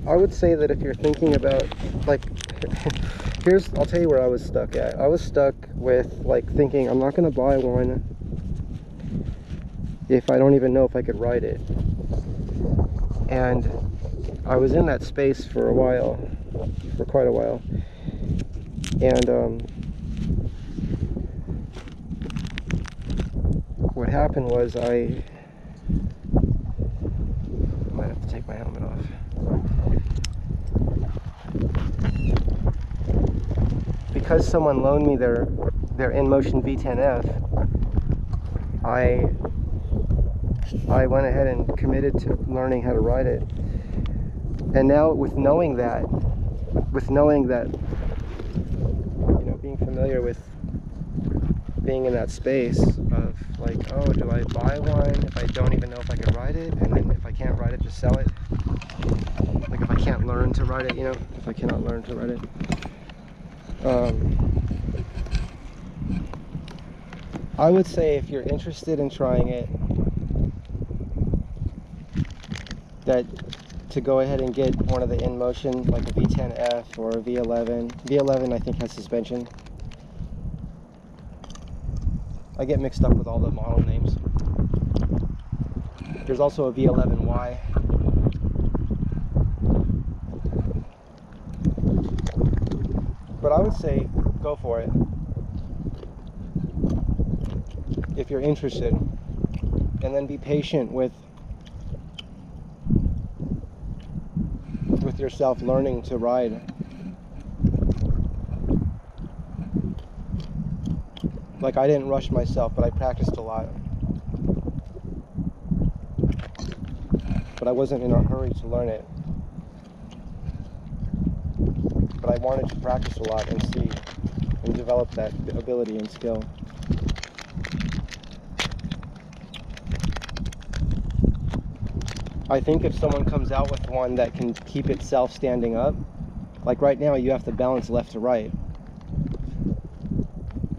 I would say that if you're thinking about, like, I'll tell you where I was stuck at. I was stuck with, like, thinking I'm not going to buy one if I don't even know if I could ride it. And I was in that space for a while, for quite a while. And what happened was I might have to take my helmet off. Because someone loaned me their InMotion V10F, I went ahead and committed to learning how to ride it. And now with knowing that, you know, being familiar with being in that space of like, oh, do I buy one if I don't even know if I can ride it? And then if I can't ride it, just sell it? Like if I can't learn to ride it, you know, if I cannot learn to ride it. I would say if you're interested in trying it, that to go ahead and get one of the InMotion, like a V10F or a V11. V11 I think has suspension. I get mixed up with all the model names. There's also a V11Y. But I would say go for it if you're interested, and then be patient with yourself learning to ride. Like, I didn't rush myself, but I practiced a lot. But I wasn't in a hurry to learn it. But I wanted to practice a lot and see and develop that ability and skill. I think if someone comes out with one that can keep itself standing up, like right now you have to balance left to right.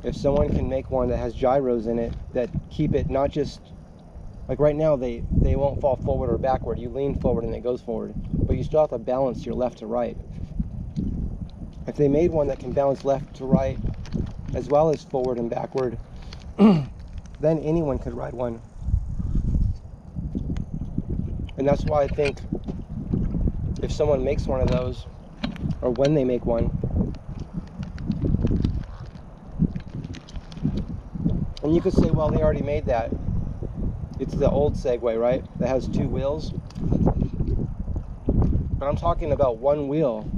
If someone can make one that has gyros in it that keep it not just, like right now they won't fall forward or backward. You lean forward and it goes forward, but you still have to balance your left to right. If they made one that can balance left to right as well as forward and backward, then anyone could ride one. And that's why I think if someone makes one of those, or when they make one, and you could say, well, they already made that. It's the old Segway, right? That has two wheels. But I'm talking about one wheel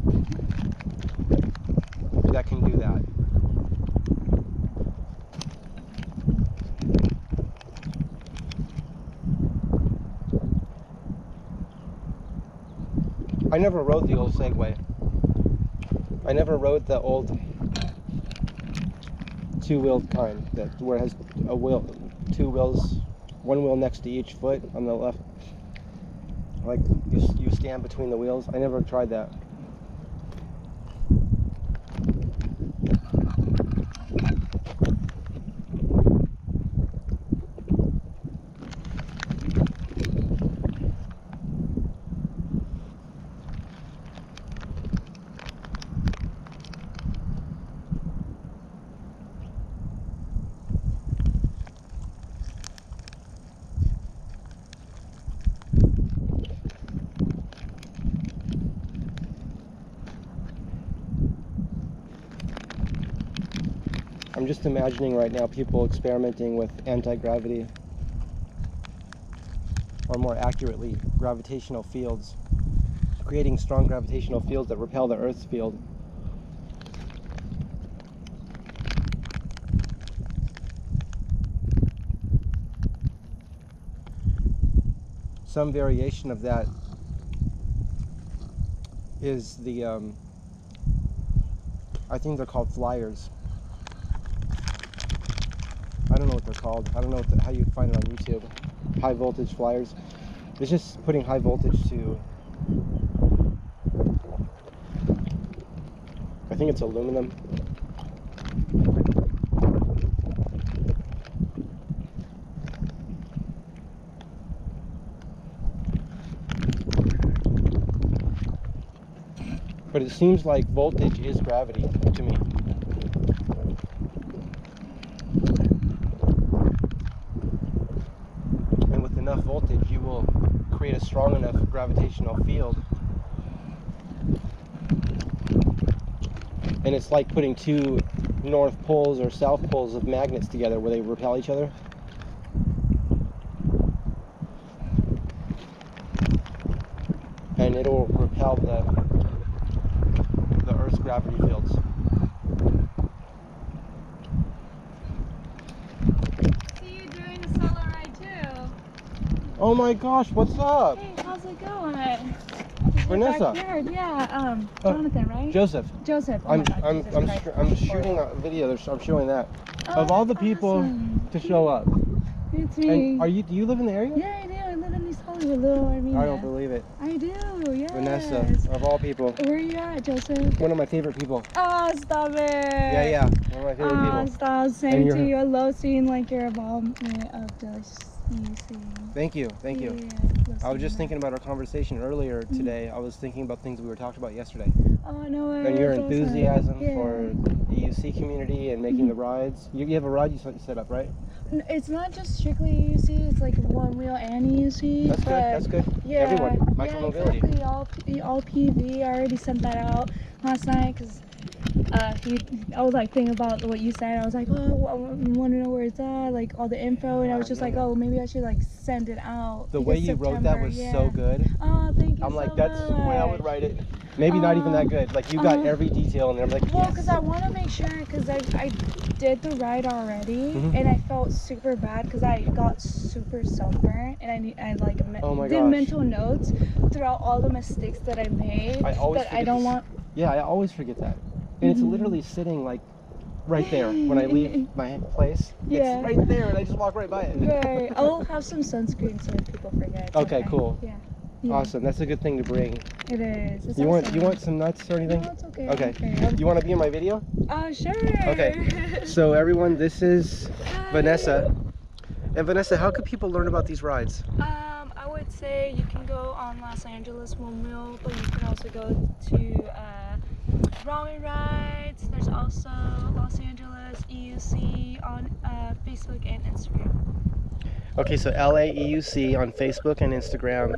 that can do that. I never rode the old Segway. I never rode the old two-wheeled kind, that where it has a wheel, two wheels, one wheel next to each foot on the left. Like you stand between the wheels. I never tried that. I'm just imagining right now people experimenting with anti-gravity, or more accurately, gravitational fields, creating strong gravitational fields that repel the Earth's field. Some variation of that is the, I think they're called flyers. I don't know what they're called. I don't know how you find it on YouTube. High voltage flyers. It's just putting high voltage to, I think it's aluminum. But it seems like voltage is gravity to me. And with enough voltage, you will create a strong enough gravitational field. And it's like putting two north poles or south poles of magnets together where they repel each other. And it'll repel the Earth's gravity fields. See you doing a solo ride too. Oh my gosh, what's up? Hey, how's it going? Vanessa. Backyard. Yeah, Jonathan, right? Joseph. Joseph. Oh I'm shooting a video. I'm showing that. Of all the people to show up. It's me. And do you live in the area? Yeah, I do. I live in East Hollywood, Little Armenia. I don't believe it. I do, yes. Vanessa, of all people. Where are you at, Joseph? One of my favorite people. Oh, stop it. Yeah. One of my favorite people. Stop. Same to you. I love seeing like your involvement of this. Thank you. Yeah, I was just thinking about our conversation earlier today. I was thinking about things we were talking about yesterday. Oh, no way. And your enthusiasm awesome. for the EUC community and making the rides. You have a ride you set up, right? It's not just strictly EUC, it's like one wheel and EUC. That's good. Yeah, everyone, micromobility. Exactly. All PV. I already sent that out last night because I was like thinking about what you said. I was like, oh, I want to know where it's at, like all the info, and I was just like, oh, maybe I should like send it out. The way you wrote that was so good. Oh, thank you. I'm like, so that's much. the way I would write it. Maybe not even that good. Like you got every detail in there. I'm like, well, because I want to make sure, because I did the ride already, and I felt super bad because I got super sunburned, and I like did mental notes throughout all the mistakes that I made. I always I don't want. Yeah, I always forget that, and it's literally sitting like right there when I leave my place. Yeah. It's right there, and I just walk right by it. Right. I'll have some sunscreen so that people forget. Okay, cool. Yeah. Awesome. That's a good thing to bring. It is. It's you awesome. want some nuts or anything? No, it's okay. Okay. You want to be in my video? Sure. Okay. So everyone, this is Vanessa. And Vanessa, how could people learn about these rides? I would say you can go on Los Angeles One Wheel, but you can also go to Ramen Rides. There's also Los Angeles EUC on Facebook and Instagram. Okay, so LA EUC on Facebook and Instagram,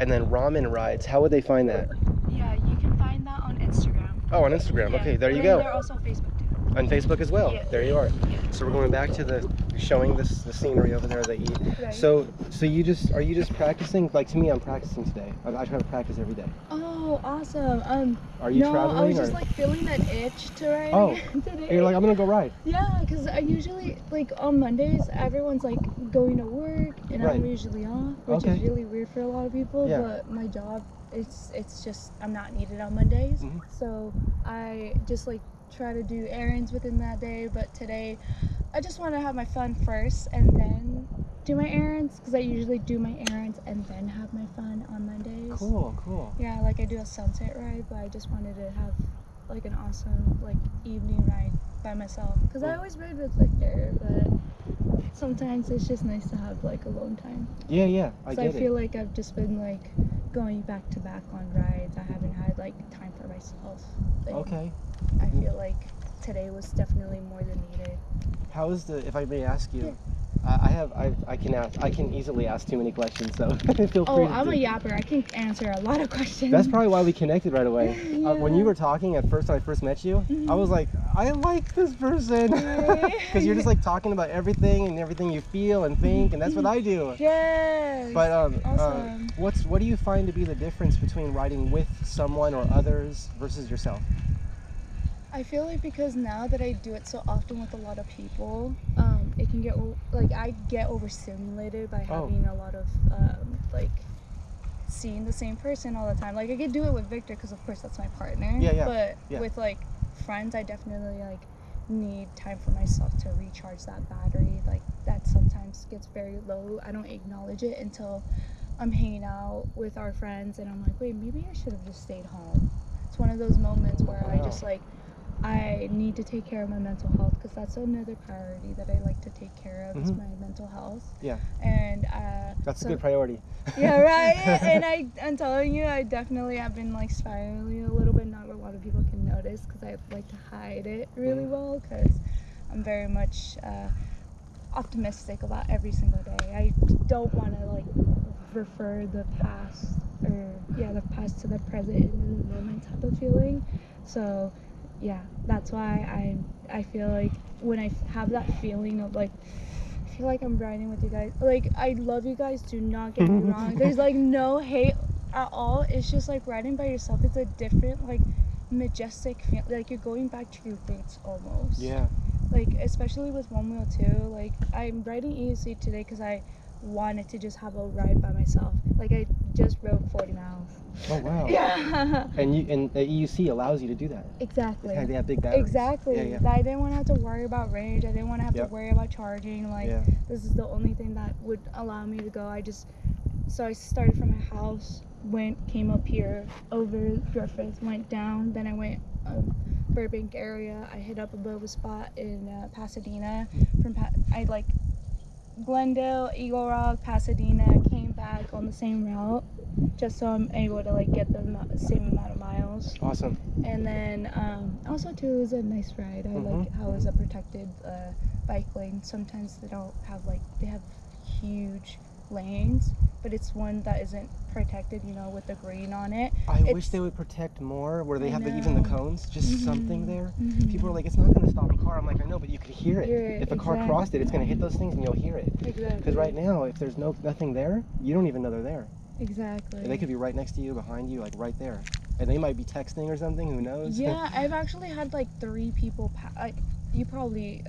and then Ramen Rides. How would they find that? Yeah, you can find that on Instagram. Oh, on Instagram. Yeah. Okay, there you go. go. They're also Facebook too. On Facebook as well. Yeah. There you are. Yeah. So we're going back to the showing the scenery over there they eat. Right. So are you just practicing? Like to me, I'm practicing today. I try to practice every day. Oh, awesome. Are you traveling? I was just like feeling that itch to ride again today. You're like, I'm gonna go ride. Yeah, because I usually, like on Mondays, everyone's like going to work and I'm usually off, which is really weird for a lot of people, but my job, it's just, I'm not needed on Mondays. So I just like try to do errands within that day, but today I just want to have my fun first and then do my errands, because I usually do my errands and then have my fun on Mondays. Cool. Yeah, like I do a sunset ride, but I just wanted to have like an awesome like evening ride by myself, because I always ride with Victor, but sometimes it's just nice to have like alone time. Yeah, I get it. I feel like I've just been like going back to back on rides. I haven't had like time for myself. Okay. I feel like today was definitely more than needed. How is if I may ask you, I can easily ask too many questions, so feel free. Oh, I'm a yapper. I can answer a lot of questions. That's probably why we connected right away. When you were talking at first, when I first met you, I was like, I like this person, because you're just like talking about everything and everything you feel and think, and that's what I do. Yes. But awesome. what do you find to be the difference between riding with someone or others versus yourself? I feel like because now that I do it so often with a lot of people, it can get like I get overstimulated by having a lot of like seeing the same person all the time. Like I could do it with Victor because of course that's my partner. But with like friends, I definitely like need time for myself to recharge that battery. Like that sometimes gets very low. I don't acknowledge it until I'm hanging out with our friends and I'm like, wait, maybe I should have just stayed home. It's one of those moments where I just like, I need to take care of my mental health, because that's another priority that I like to take care of is my mental health. Yeah. And that's a good priority. Yeah, right. And I'm telling you, I definitely have been like spiraling a little bit, not lot of people can notice because I like to hide it really well because I'm very much optimistic about every single day. I don't want to like refer the past the past to the present in the moment type of feeling. So yeah, that's why I feel like when I have that feeling of like, I feel like I'm riding with you guys. Like, I love you guys, do not get me wrong. There's like no hate at all. It's just like riding by yourself. It's a different, like, majestic feeling. Like, you're going back to your roots almost. Yeah. Like, especially with one wheel too. Like, I'm riding EUC today because I wanted to just have a ride by myself. Like, I just rode 40 miles. Oh wow. Yeah. And the EUC allows you to do that. Exactly. They have big batteries. Exactly. Yeah. I didn't want to have to worry about range. I didn't want to have to worry about charging. Like, this is the only thing that would allow me to go. So I started from my house, came up here over Griffith, went down, then I went Burbank area. I hit up above a spot in Pasadena. I like Glendale, Eagle Rock, Pasadena, came back on the same route just so I'm able to like get the same amount of miles. Awesome. And then also too, it was a nice ride. I like how it was a protected bike lane. Sometimes they don't have they have huge lanes, but it's one that isn't protected, you know, with the green on it. I wish they would protect more where they have even the cones, just something there. People are like, it's not going to stop a car. I'm like, I know, but you could hear it. If a car crossed it, it's going to hit those things and you'll hear it. Exactly. Because right now, if there's nothing there, you don't even know they're there. Exactly. And they could be right next to you, behind you, like right there. And they might be texting or something, who knows? Yeah, I've actually had like 3 people, you probably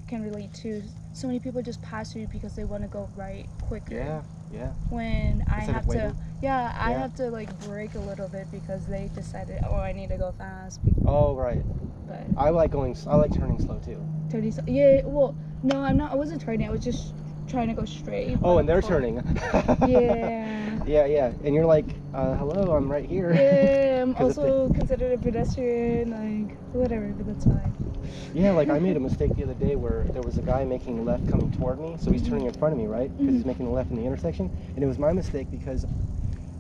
can relate to, so many people just pass you because they want to go right quicker. Yeah. When I have to, I have to like brake a little bit because they decided, oh, I need to go fast. Oh, right. But I like turning slow too. Turning slow? Yeah, well, no, I wasn't turning, I was just trying to go straight. Oh, and they're turning. Yeah. And you're like, hello, I'm right here. Yeah, I'm also considered a pedestrian, like, whatever, but that's fine. Yeah, like I made a mistake the other day where there was a guy making a left coming toward me, so he's turning in front of me, right? Because he's making a left in the intersection, and it was my mistake because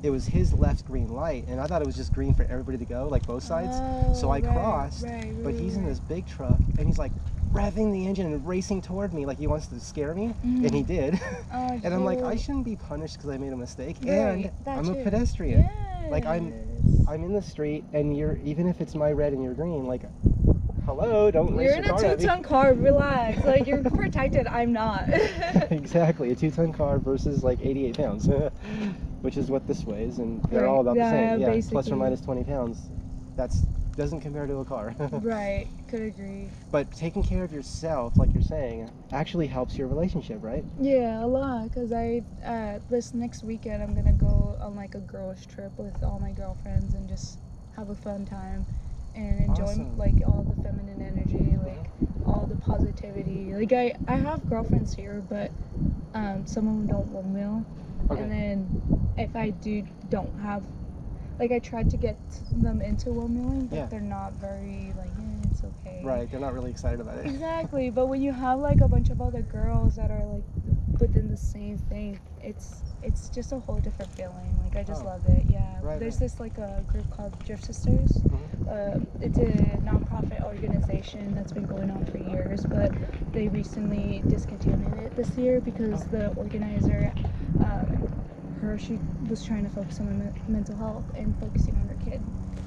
it was his left green light, and I thought it was just green for everybody to go, like both sides. So I crossed, but he's in this big truck, and he's like revving the engine and racing toward me like he wants to scare me, and he did. And I'm like, I shouldn't be punished because I made a mistake, and I'm a pedestrian. Yes. Like I'm in the street, and even if it's my red and your green, like, hello, don't race your car. You're in a 2-ton car, relax. Like, you're protected, I'm not. Exactly, a 2-ton car versus like 88 pounds, which is what this weighs, and they're all about the same. Yeah, basically. plus or minus 20 pounds. Doesn't compare to a car. Right, could agree. But taking care of yourself, like you're saying, actually helps your relationship, right? Yeah, a lot, because this next weekend I'm gonna go on like a girls trip with all my girlfriends and just have a fun time and enjoy like all the feminine energy, like all the positivity. Like I have girlfriends here, but some of them don't one wheel. Okay. And then if I don't have, like, I tried to get them into one wheeling, but they're not very like, it's okay. Right, they're not really excited about it. Exactly, but when you have like a bunch of other girls that are like within the same thing, it's just a whole different feeling. Like, I just love it. Yeah. Right, There's this like a group called Drift Sisters. It's a non-profit organization that's been going on for years, but they recently discontinued it this year because the organizer, she was trying to focus on mental health and focusing on her kid.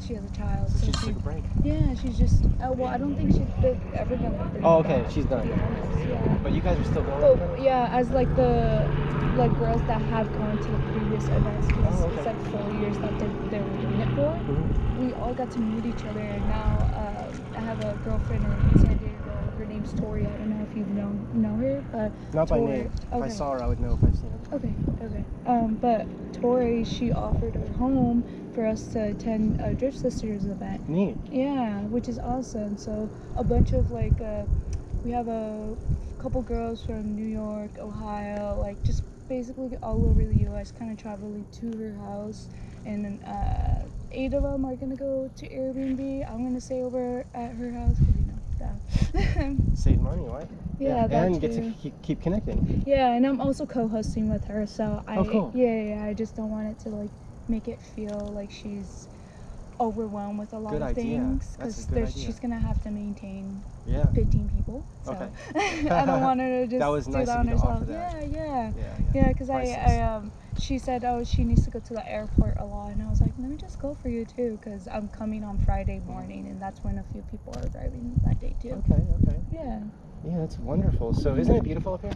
She has a child. So she took a break. Yeah, she's just, well, I don't think she's ever done with it. Oh, okay, she's done. Yeah. But you guys are still going? But, yeah, as like the girls that have gone to the previous events, because it's like 4 years that they were doing it for, we all got to meet each other, and now I have a girlfriend in San Diego. Her name's Tori. I don't know if you know her, but not by name. If I saw her, I would know if I've seen her. Okay. But Tori, she offered her home for us to attend a Drift Sisters event. Neat. Yeah, which is awesome. So a bunch of like, we have a couple girls from New York, Ohio, like just basically all over the U.S. kind of traveling to her house, and then 8 of them are gonna go to Airbnb. I'm gonna stay over at her house because that. Save money, right? Yeah, and get to keep connecting. Yeah, and I'm also co-hosting with her, so cool. I just don't want it to like make it feel like she's overwhelmed with a lot Good of idea. things That's a because good idea. she's gonna have to maintain Yeah. 15 people. So Okay. I don't want her to just That was do nice that of on you to herself. offer that. Yeah, because Priceless. she said, oh, she needs to go to the airport a lot, and I was like, let me just go for you too, because I'm coming on Friday morning, and that's when a few people are arriving that day too. Okay. Yeah. Yeah, that's wonderful. So isn't it beautiful up here?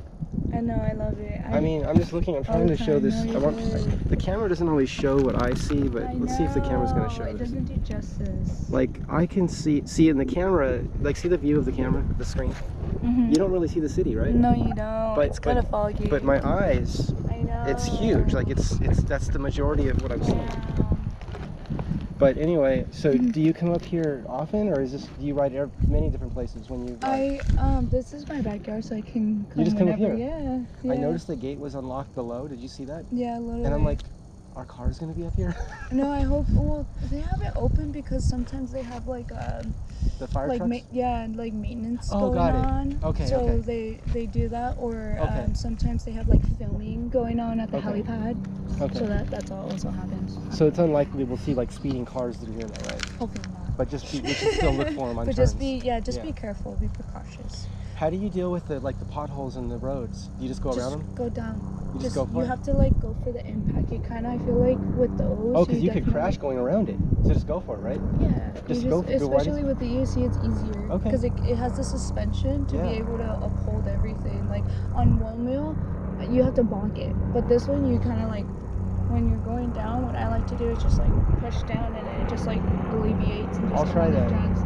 I know, I love it. I mean, I'm just looking. I'm trying to show this. No, The camera doesn't always show what I see, but let's see if the camera's going to show it this. doesn't do justice. Like I can see in the camera, like see the view of the camera, the screen. You don't really see the city, right? No, you don't. It's kind of foggy. But my eyes, I know. it's huge. Like that's the majority of what I'm seeing. But anyway, so do you come up here often, or do you ride many different places when you ride? This is my backyard, so I can come You just come whenever. up here? Yeah. I noticed the gate was unlocked below. Did you see that? Yeah, a little. And I'm like, our car's gonna be up here? No, I hope. Well, they have it open because sometimes they have like the fire trucks? like maintenance Oh, going got it. on. Okay, so okay. they do that, or Okay. sometimes they have like filming going on at the Okay. helipad. Okay. So that's also happens. So it's unlikely we'll see like speeding cars through here, though, right? Hopefully not. But we should still look for them on But turns. be careful, be precautious. How do you deal with the potholes in the roads? Do you just go around them? Go down. You just go for You it? have to like go for the impact. You kind of, I feel like with those. Oh, because you could definitely- crash going around it. So just go for it, right? Yeah. Especially with the ESC, it's easier. Okay. Because it has the suspension to be able to uphold everything. Like on one wheel, you have to bonk it, but this one you kind of like. When you're going down, what I like to do is just like push down and it just like alleviates and just I'll try that. drags.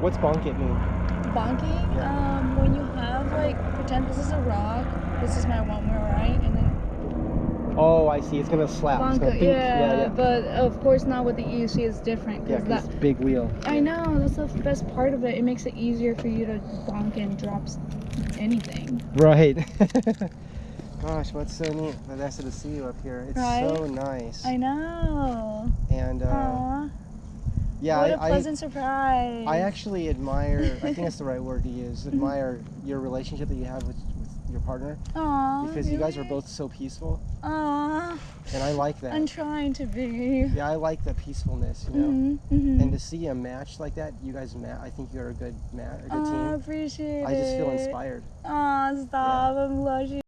What's bonk it mean? Bonking, Yeah. when you have like, pretend this is a rock, this is my one wheel, right? And then Oh, I see. It's gonna slap. It's gonna bonk it, pink. yeah. But of course now with the ESC it's different. Yeah, Cause because big wheel. I know, that's the best part of it. It makes it easier for you to bonk and drop anything. Right. Gosh, what's so neat. Vanessa, to see you up here. It's so nice. I know. And Aww. yeah, What a pleasant surprise. I actually admire, I think that's the right word to use, admire your relationship that you have with your partner. Aww. Because you guys are both so peaceful. Aww. And I like that. I'm trying to be. Yeah, I like the peacefulness, you know. And to see a match like that, you guys I think you're a good team. I appreciate it. I just feel inspired. Aw, stop. I'm blushing.